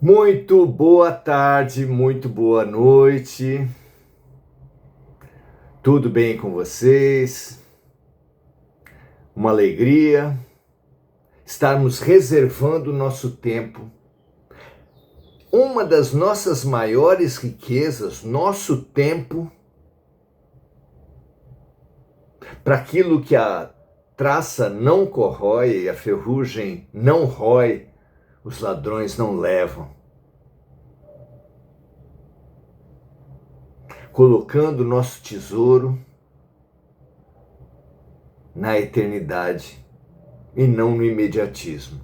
Muito boa tarde, muito boa noite. Tudo bem com vocês? Uma alegria estarmos reservando nosso tempo. Uma das nossas maiores riquezas, nosso tempo, para aquilo que a traça não corrói e a ferrugem não rói, os ladrões não levam. Colocando nosso tesouro na eternidade e não no imediatismo.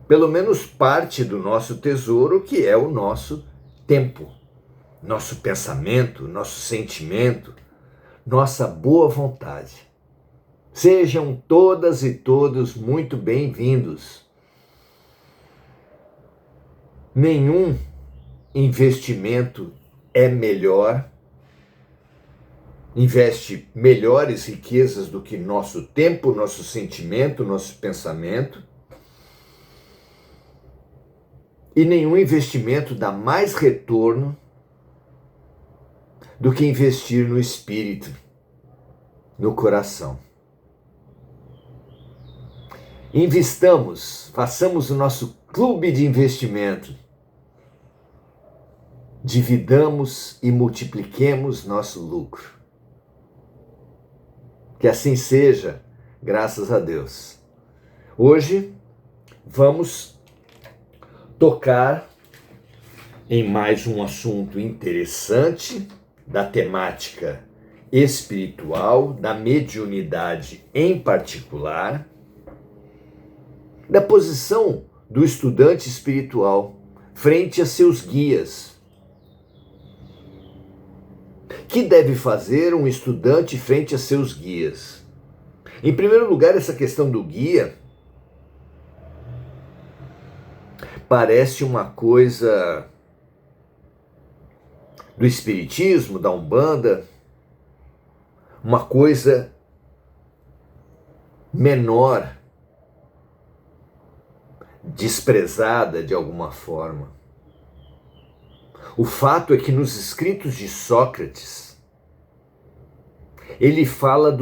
Pelo menos parte do nosso tesouro, que é o nosso tempo, nosso pensamento, nosso sentimento, nossa boa vontade. Sejam todas e todos muito bem-vindos. Nenhum investimento é melhor, investe melhores riquezas do que nosso tempo, nosso sentimento, nosso pensamento. E nenhum investimento dá mais retorno do que investir no espírito, no coração. Investamos, façamos o nosso clube de investimento. Dividamos e multipliquemos nosso lucro. Que assim seja, graças a Deus. Hoje vamos tocar em mais um assunto interessante da temática espiritual, da mediunidade em particular, da posição do estudante espiritual frente a seus guias. Que deve fazer um estudante frente a seus guias? Em primeiro lugar, essa questão do guia parece uma coisa do espiritismo, da Umbanda, uma coisa menor, desprezada de alguma forma. O fato é que nos escritos de Sócrates, ele fala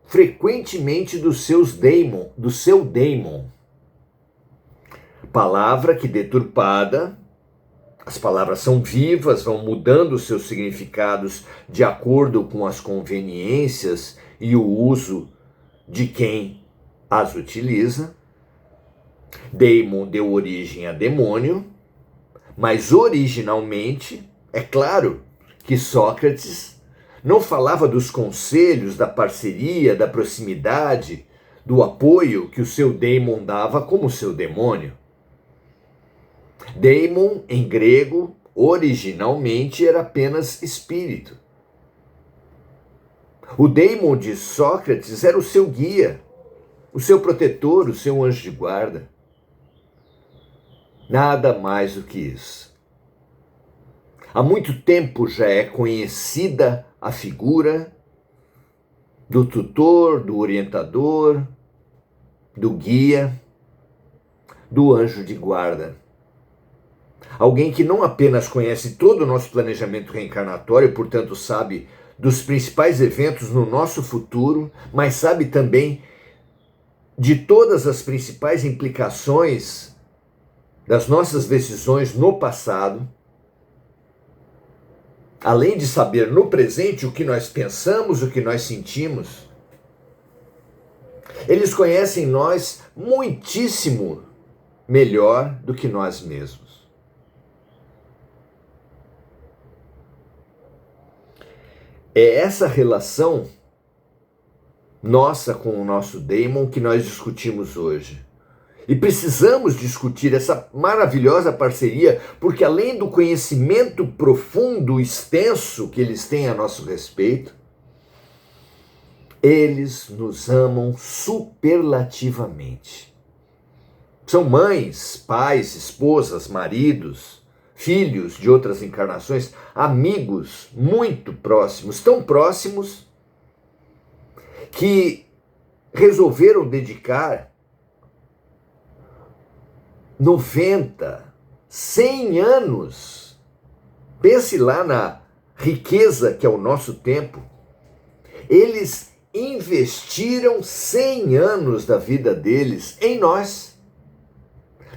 frequentemente do seu daimon, palavra que deturpada, as palavras são vivas, vão mudando seus significados de acordo com as conveniências e o uso de quem as utiliza. Daimon deu origem a demônio, mas originalmente, é claro que Sócrates não falava dos conselhos, da parceria, da proximidade, do apoio que o seu daimon dava como seu demônio. Daimon, em grego, originalmente era apenas espírito. O daimon de Sócrates era o seu guia, o seu protetor, o seu anjo de guarda. Nada mais do que isso. Há muito tempo já é conhecida a figura do tutor, do orientador, do guia, do anjo de guarda. Alguém que não apenas conhece todo o nosso planejamento reencarnatório, portanto sabe dos principais eventos no nosso futuro, mas sabe também de todas as principais implicações das nossas decisões no passado, além de saber no presente o que nós pensamos, o que nós sentimos. Eles conhecem nós muitíssimo melhor do que nós mesmos. É essa relação nossa com o nosso daimon que nós discutimos hoje. E precisamos discutir essa maravilhosa parceria, porque além do conhecimento profundo, extenso que eles têm a nosso respeito, eles nos amam superlativamente. São mães, pais, esposas, maridos, filhos de outras encarnações, amigos muito próximos, tão próximos que resolveram dedicar 90, 100 anos. Pense lá na riqueza que é o nosso tempo. Eles investiram 100 anos da vida deles em nós,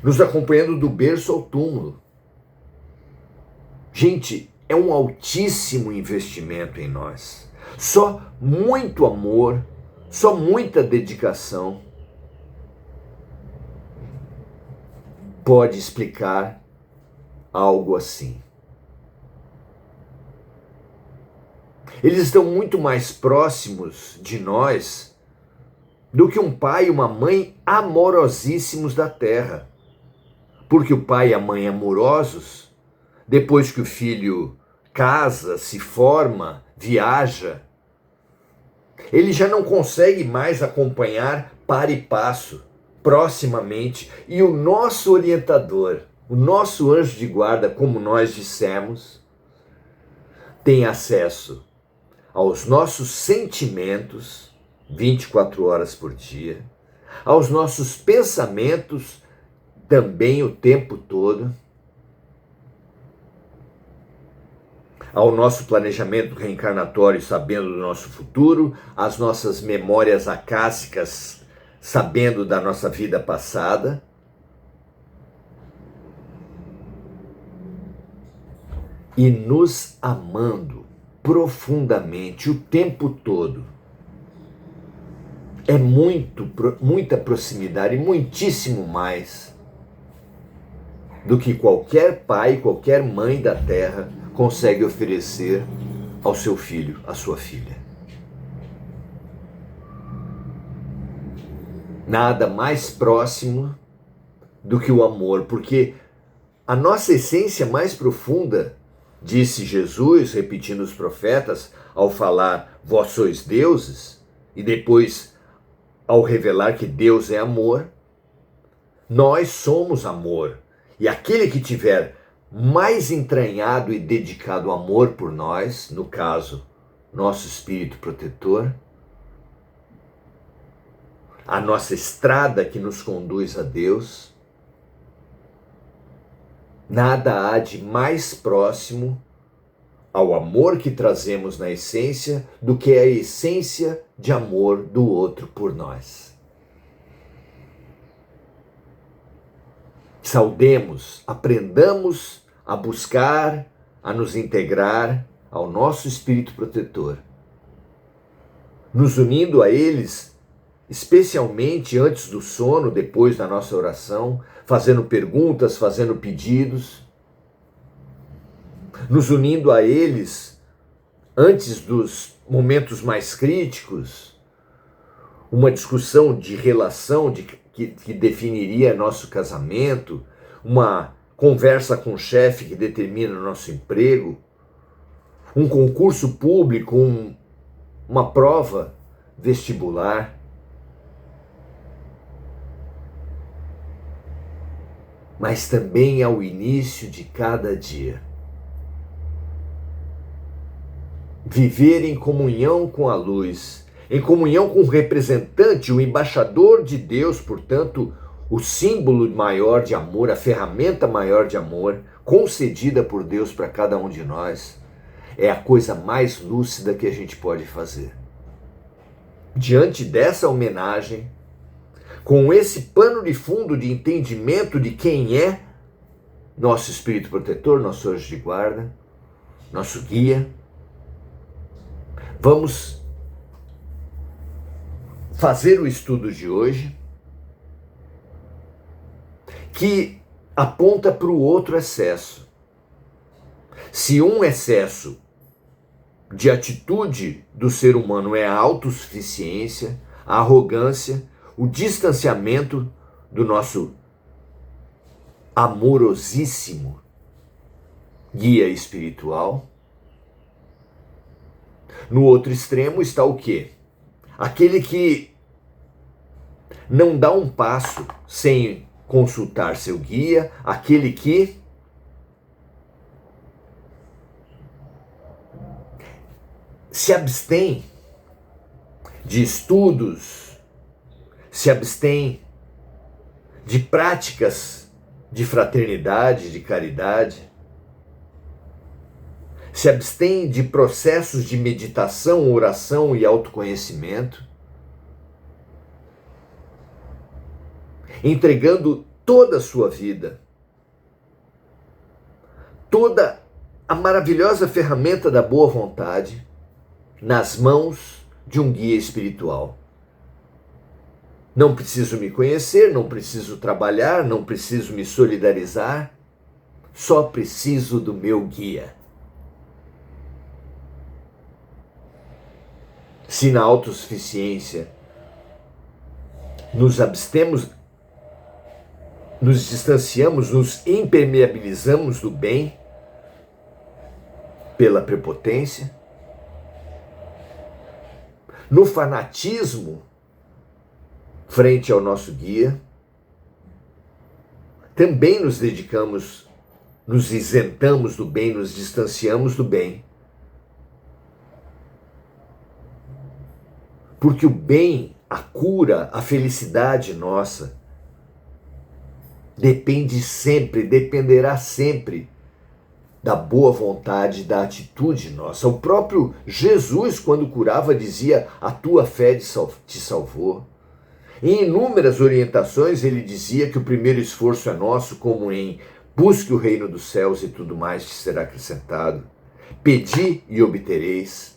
nos acompanhando do berço ao túmulo. Gente, é um altíssimo investimento em nós. Só muito amor, só muita dedicação pode explicar algo assim. Eles estão muito mais próximos de nós do que um pai e uma mãe amorosíssimos da terra. Porque o pai e a mãe amorosos, depois que o filho casa, se forma, viaja, ele já não consegue mais acompanhar para e passo, proximamente. E o nosso orientador, o nosso anjo de guarda, como nós dissemos, tem acesso aos nossos sentimentos 24 horas por dia, aos nossos pensamentos também o tempo todo, ao nosso planejamento reencarnatório sabendo do nosso futuro, às nossas memórias acássicas sabendo da nossa vida passada. E nos amando profundamente o tempo todo. É muita proximidade, muitíssimo mais do que qualquer pai, qualquer mãe da terra consegue oferecer ao seu filho, à sua filha. Nada mais próximo do que o amor, porque a nossa essência mais profunda, disse Jesus, repetindo os profetas, ao falar, vós sois deuses, e depois ao revelar que Deus é amor, nós somos amor. E aquele que tiver mais entranhado e dedicado amor por nós, no caso, nosso espírito protetor, a nossa estrada que nos conduz a Deus, nada há de mais próximo ao amor que trazemos na essência do que a essência de amor do outro por nós. Saudemos, aprendamos a buscar, a nos integrar ao nosso espírito protetor, nos unindo a eles, especialmente antes do sono, depois da nossa oração, fazendo perguntas, fazendo pedidos, nos unindo a eles antes dos momentos mais críticos, uma discussão de relação que definiria nosso casamento, uma conversa com o chefe que determina o nosso emprego, um concurso público, uma prova vestibular. Mas também ao início de cada dia. Viver em comunhão com a luz, em comunhão com o representante, o embaixador de Deus, portanto, o símbolo maior de amor, a ferramenta maior de amor, concedida por Deus para cada um de nós, é a coisa mais lúcida que a gente pode fazer. Diante dessa homenagem, com esse pano de fundo de entendimento de quem é nosso espírito protetor, nosso anjo de guarda, nosso guia, vamos fazer o estudo de hoje, que aponta para o outro excesso. Se um excesso de atitude do ser humano é a autossuficiência, a arrogância, o distanciamento do nosso amorosíssimo guia espiritual, no outro extremo está o quê? Aquele que não dá um passo sem consultar seu guia, aquele que se abstém de estudos, se abstém de práticas de fraternidade, de caridade. Se abstém de processos de meditação, oração e autoconhecimento, entregando toda a sua vida, toda a maravilhosa ferramenta da boa vontade nas mãos de um guia espiritual. Não preciso me conhecer, não preciso trabalhar, não preciso me solidarizar, só preciso do meu guia. Se na autossuficiência nos abstemos, nos distanciamos, nos impermeabilizamos do bem pela prepotência, no fanatismo frente ao nosso guia, também nos dedicamos, nos isentamos do bem, nos distanciamos do bem. Porque o bem, a cura, a felicidade nossa dependerá sempre da boa vontade, da atitude nossa. O próprio Jesus, quando curava, dizia: a tua fé te salvou. Em inúmeras orientações ele dizia que o primeiro esforço é nosso, como em busque o reino dos céus e tudo mais te será acrescentado. Pedi e obtereis.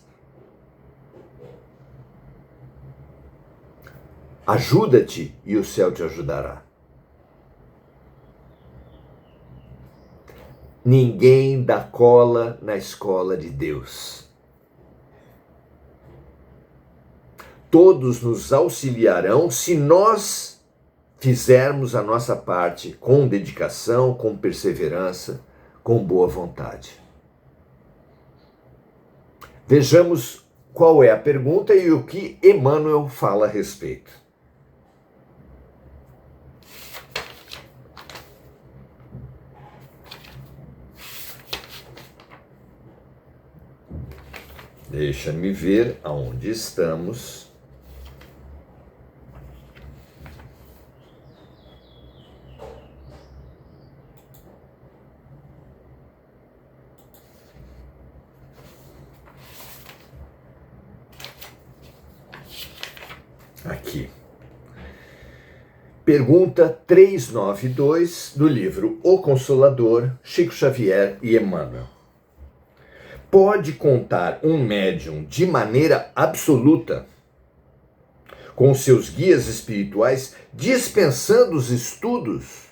Ajuda-te e o céu te ajudará. Ninguém dá cola na escola de Deus. Todos nos auxiliarão se nós fizermos a nossa parte com dedicação, com perseverança, com boa vontade. Vejamos qual é a pergunta e o que Emmanuel fala a respeito. Deixa-me ver aonde estamos. Aqui. Pergunta 392 do livro O Consolador, Chico Xavier e Emmanuel. Pode contar um médium de maneira absoluta com seus guias espirituais, dispensando os estudos?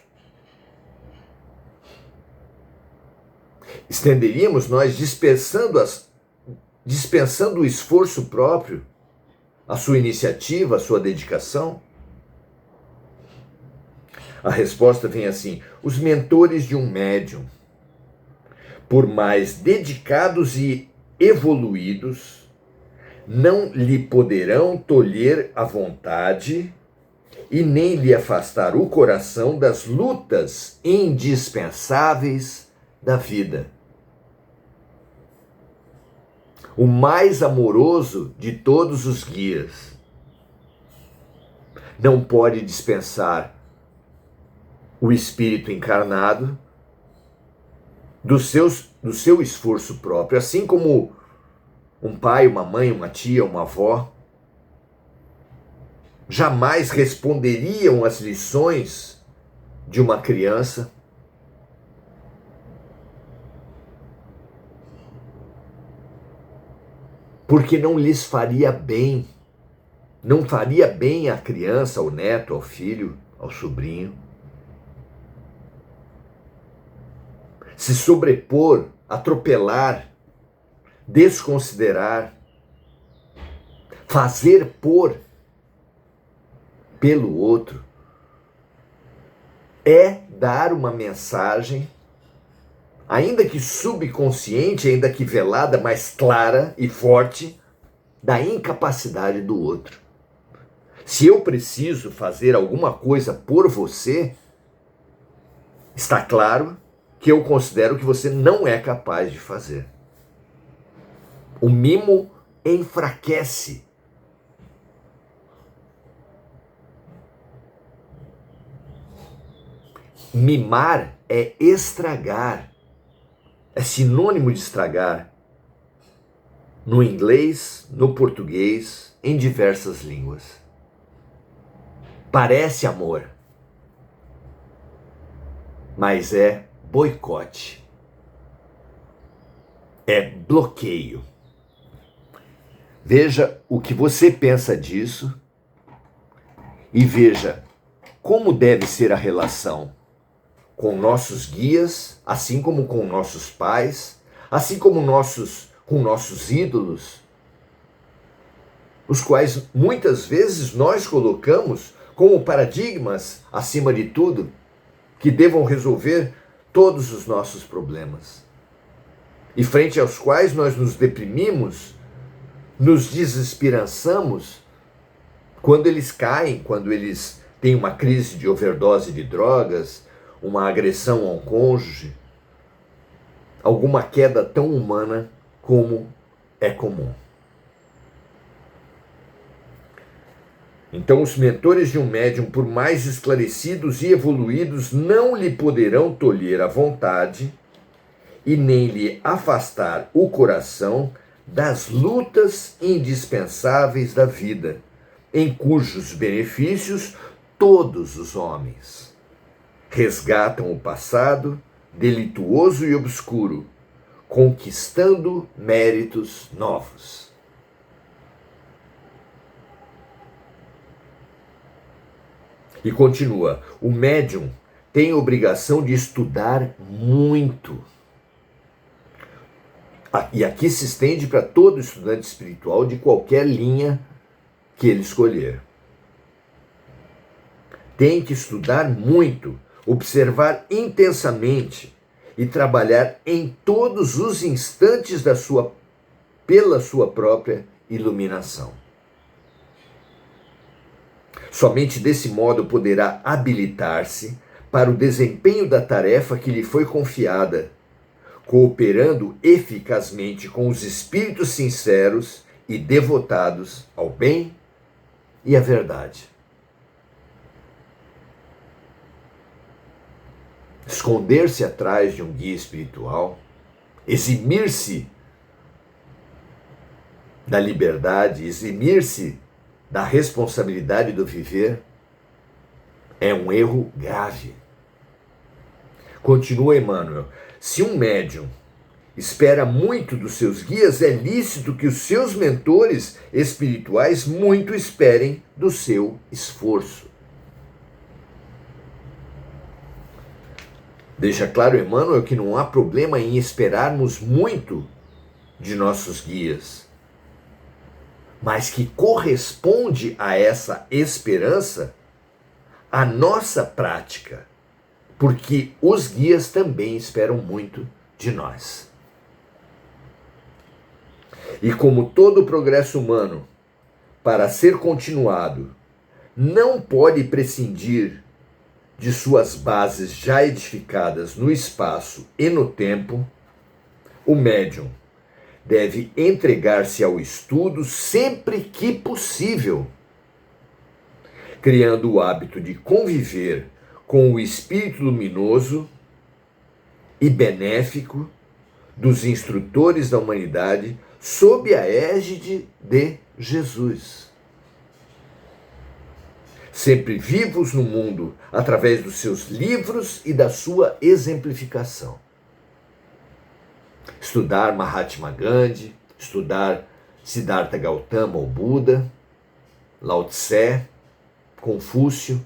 Estenderíamos nós dispensando o esforço próprio, a sua iniciativa, a sua dedicação? A resposta vem assim: os mentores de um médium, por mais dedicados e evoluídos, não lhe poderão tolher a vontade e nem lhe afastar o coração das lutas indispensáveis da vida. O mais amoroso de todos os guias não pode dispensar o espírito encarnado do seu esforço próprio, assim como um pai, uma mãe, uma tia, uma avó jamais responderiam às lições de uma criança. Porque não lhes faria bem, não faria bem à criança, ao neto, ao filho, ao sobrinho. Se sobrepor, atropelar, desconsiderar, fazer por pelo outro, é dar uma mensagem, ainda que subconsciente, ainda que velada, mas clara e forte, da incapacidade do outro. Se eu preciso fazer alguma coisa por você, está claro que eu considero que você não é capaz de fazer. O mimo enfraquece. Mimar é estragar, é sinônimo de estragar, no inglês, no português, em diversas línguas. Parece amor, mas é boicote, é bloqueio. Veja o que você pensa disso e veja como deve ser a relação com nossos guias, assim como com nossos pais, assim como com nossos ídolos, os quais muitas vezes nós colocamos como paradigmas, acima de tudo, que devam resolver todos os nossos problemas. E frente aos quais nós nos deprimimos, nos desesperançamos, quando eles caem, quando eles têm uma crise de overdose de drogas, uma agressão a um cônjuge, alguma queda tão humana como é comum. Então, os mentores de um médium, por mais esclarecidos e evoluídos, não lhe poderão tolher a vontade e nem lhe afastar o coração das lutas indispensáveis da vida, em cujos benefícios todos os homens resgatam o passado delituoso e obscuro, conquistando méritos novos. E continua: o médium tem a obrigação de estudar muito. E aqui se estende para todo estudante espiritual de qualquer linha que ele escolher. Tem que estudar muito, observar intensamente e trabalhar em todos os instantes pela sua própria iluminação. Somente desse modo poderá habilitar-se para o desempenho da tarefa que lhe foi confiada, cooperando eficazmente com os espíritos sinceros e devotados ao bem e à verdade. Esconder-se atrás de um guia espiritual, eximir-se da liberdade, eximir-se da responsabilidade do viver, é um erro grave. Continua Emmanuel: se um médium espera muito dos seus guias, é lícito que os seus mentores espirituais muito esperem do seu esforço. Deixa claro Emmanuel que não há problema em esperarmos muito de nossos guias, mas que corresponde a essa esperança a nossa prática, porque os guias também esperam muito de nós. E como todo progresso humano, para ser continuado, não pode prescindir de suas bases já edificadas no espaço e no tempo, o médium deve entregar-se ao estudo sempre que possível, criando o hábito de conviver com o espírito luminoso e benéfico dos instrutores da humanidade sob a égide de Jesus. Sempre vivos no mundo através dos seus livros e da sua exemplificação. Estudar Mahatma Gandhi, estudar Siddhartha Gautama ou Buda, Lao Tse, Confúcio,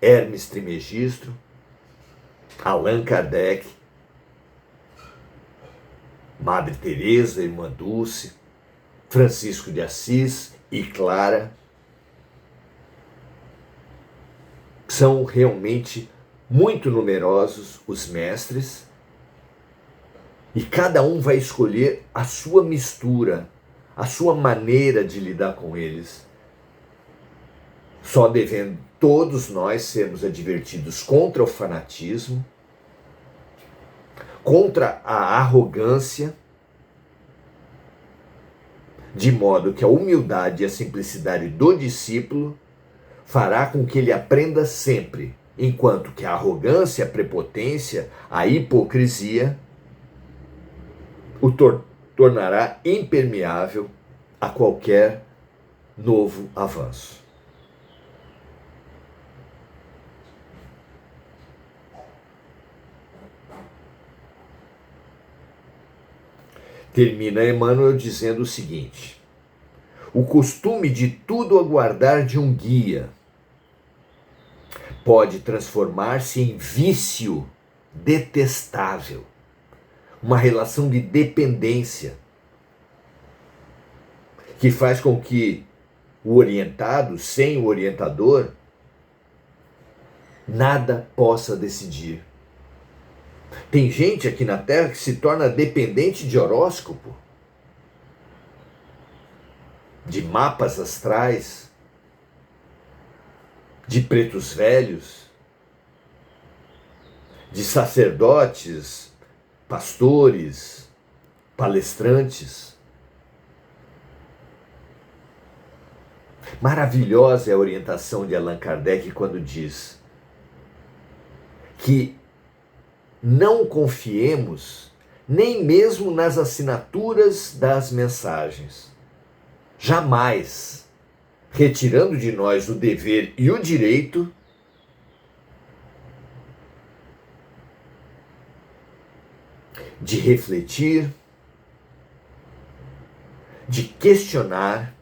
Hermes Trismegisto, Allan Kardec, Madre Teresa, Irmã Dulce, Francisco de Assis e Clara. São realmente muito numerosos os mestres e cada um vai escolher a sua mistura, a sua maneira de lidar com eles. Só devendo todos nós sermos advertidos contra o fanatismo, contra a arrogância, de modo que a humildade e a simplicidade do discípulo fará com que ele aprenda sempre enquanto que a arrogância, a prepotência, a hipocrisia o tornará impermeável a qualquer novo avanço. Termina Emmanuel dizendo o seguinte: o costume de tudo aguardar de um guia pode transformar-se em vício detestável, uma relação de dependência que faz com que o orientado, sem o orientador, nada possa decidir. Tem gente aqui na Terra que se torna dependente de horóscopo, de mapas astrais, de pretos velhos, de sacerdotes, pastores, palestrantes. Maravilhosa é a orientação de Allan Kardec quando diz que não confiemos nem mesmo nas assinaturas das mensagens. Jamais, retirando de nós o dever e o direito de refletir, de questionar,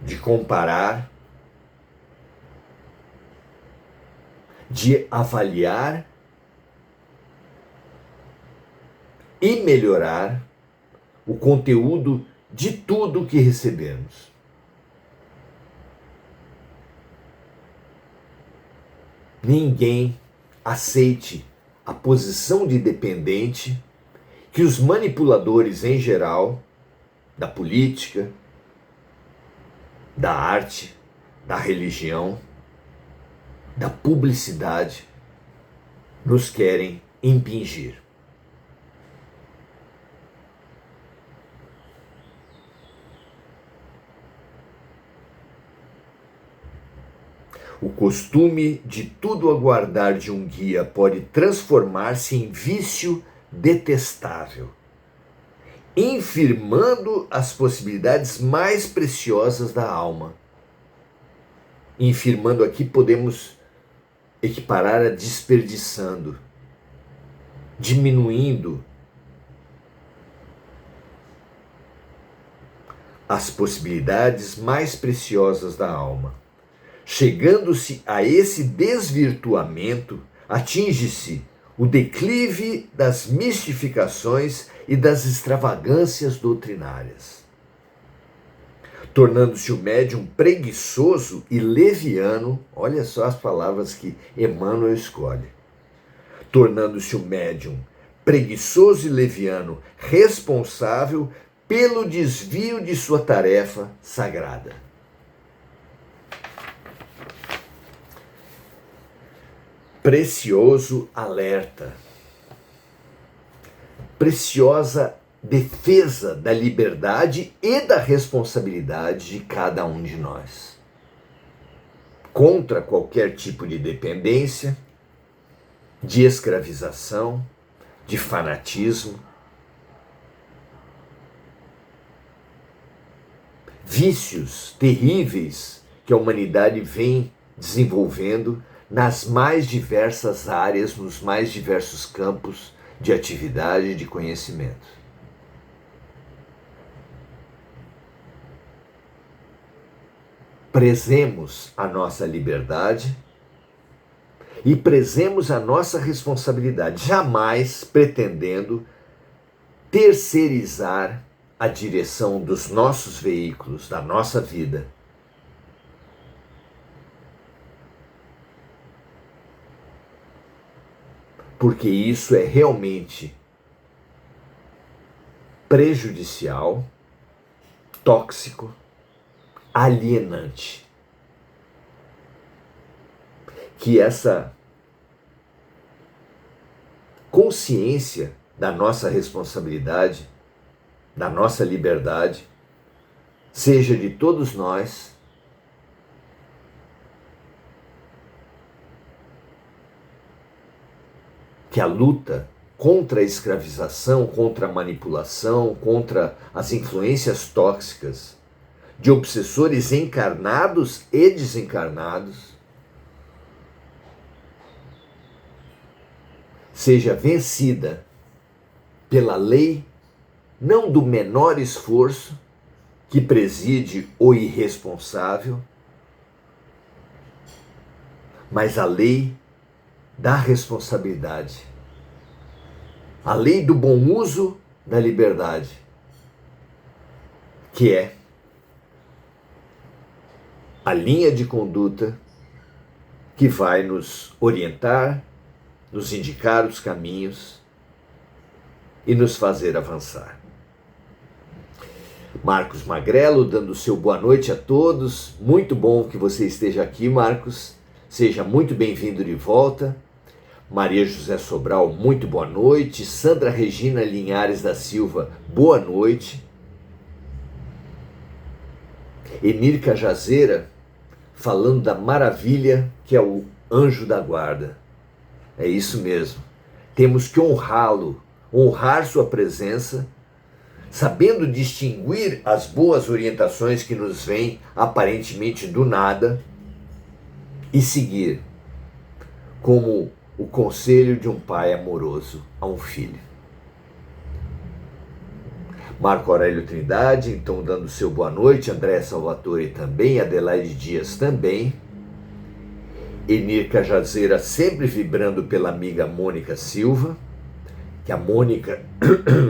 de comparar, de avaliar e melhorar o conteúdo de tudo que recebemos. Ninguém aceite a posição de dependente que os manipuladores em geral, da política, da arte, da religião, da publicidade, nos querem impingir. O costume de tudo aguardar de um guia pode transformar-se em vício detestável, infirmando as possibilidades mais preciosas da alma. Infirmando aqui podemos equiparar a desperdiçando, diminuindo as possibilidades mais preciosas da alma. Chegando-se a esse desvirtuamento, atinge-se o declive das mistificações e das extravagâncias doutrinárias, tornando-se o médium preguiçoso e leviano. Olha só as palavras que Emmanuel escolhe. Tornando-se o médium preguiçoso e leviano, responsável pelo desvio de sua tarefa sagrada. Precioso alerta, preciosa defesa da liberdade e da responsabilidade de cada um de nós, contra qualquer tipo de dependência, de escravização, de fanatismo, vícios terríveis que a humanidade vem desenvolvendo nas mais diversas áreas, nos mais diversos campos de atividade e de conhecimento. Prezemos a nossa liberdade e prezemos a nossa responsabilidade, jamais pretendendo terceirizar a direção dos nossos veículos, da nossa vida, porque isso é realmente prejudicial, tóxico, alienante. Que essa consciência da nossa responsabilidade, da nossa liberdade, seja de todos nós, que a luta contra a escravização, contra a manipulação, contra as influências tóxicas de obsessores encarnados e desencarnados seja vencida pela lei não do menor esforço que preside o irresponsável, mas a lei da responsabilidade, a lei do bom uso da liberdade, que é a linha de conduta que vai nos orientar, nos indicar os caminhos e nos fazer avançar. Marcos Magrelo dando seu boa noite a todos. Muito bom que você esteja aqui, Marcos. Seja muito bem-vindo de volta. Maria José Sobral, muito boa noite. Sandra Regina Linhares da Silva, boa noite. Emir Cajazeira, falando da maravilha que é o anjo da guarda. É isso mesmo. Temos que honrá-lo, honrar sua presença, sabendo distinguir as boas orientações que nos vêm aparentemente do nada e seguir como o conselho de um pai amoroso a um filho. Marco Aurélio Trindade, então, dando seu boa noite. André Salvatore também, Adelaide Dias também. Enir Cajazeira sempre vibrando pela amiga Mônica Silva. Que a Mônica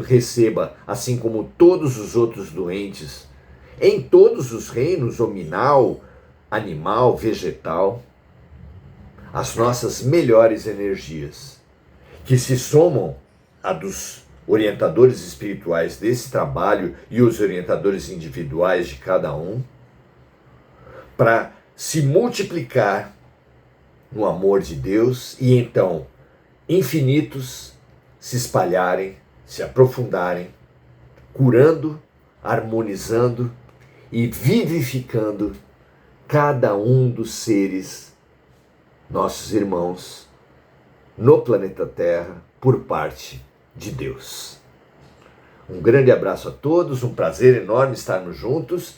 receba, assim como todos os outros doentes, em todos os reinos, hominal, animal, vegetal, as nossas melhores energias, que se somam a dos orientadores espirituais desse trabalho e os orientadores individuais de cada um, para se multiplicar no amor de Deus e então infinitos se espalharem, se aprofundarem, curando, harmonizando e vivificando cada um dos seres, nossos irmãos, no planeta Terra, por parte de Deus. Um grande abraço a todos, um prazer enorme estarmos juntos.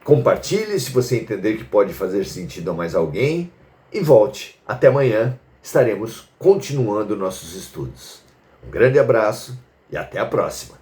Compartilhe se você entender que pode fazer sentido a mais alguém e volte. Até amanhã, estaremos continuando nossos estudos. Um grande abraço e até a próxima.